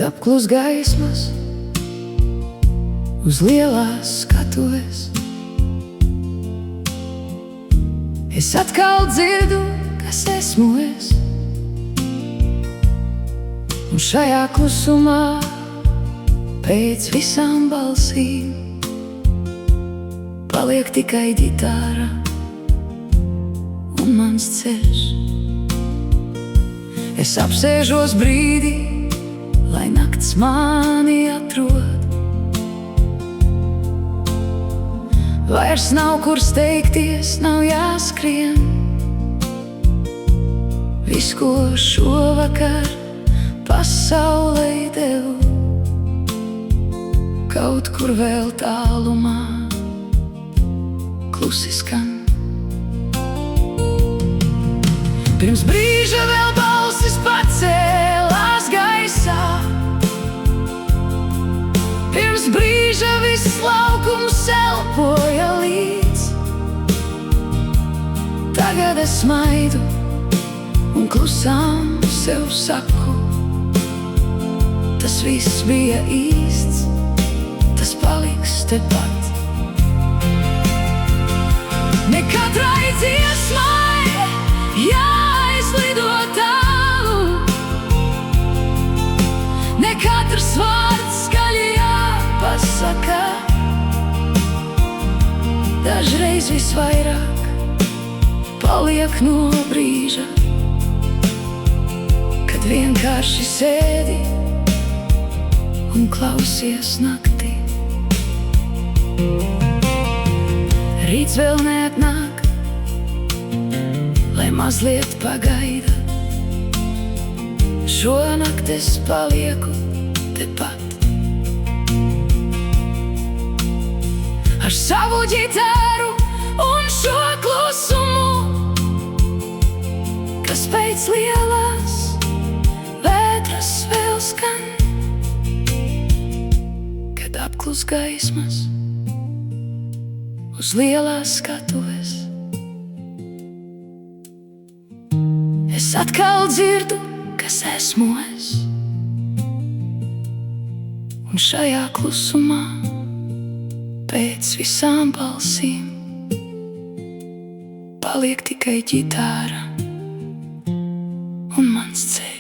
apklus gaismas uz lielās skatuves. Es atkal dzirdu, kas esmu es, un šajā klusumā pēc visām balsīm paliek tikai ģitāra un mans ceļš. Es apsēžos brīdi, lai nakts mani atrod. Vairs nav kur steigties, nav jāskrien. Viss, ko šovakar pasaulei devu, kaut kur vēl tālumā klusi skan. Pirms brīža vēl balsis pacēlās gaisā, pirms brīža viss laukums elpoja līdz. Tagad es smaidu un klusām sev saku, tas viss bija īsts, tas paliks tepat. Ne katrai dziesmai jāizlido tālu, ne katrs vārds skaļi jāpasaka. Dažreiz visvairāk paliek no brīža, kad vienkārši sēdi un klausies naktī. Rīts vēl neatnāk, lai mazliet pagaida. Šonakt es palieku tepat ar savu ģitāru un šo klusumu, kas pēc lielās vētras vēl skan. Kad apklus gaismas uz lielās skatuves, es atkal dzirdu, kas esmu es, un šajā klusumā pēc visām balsīm paliek tikai ģitāra un mans ceļš.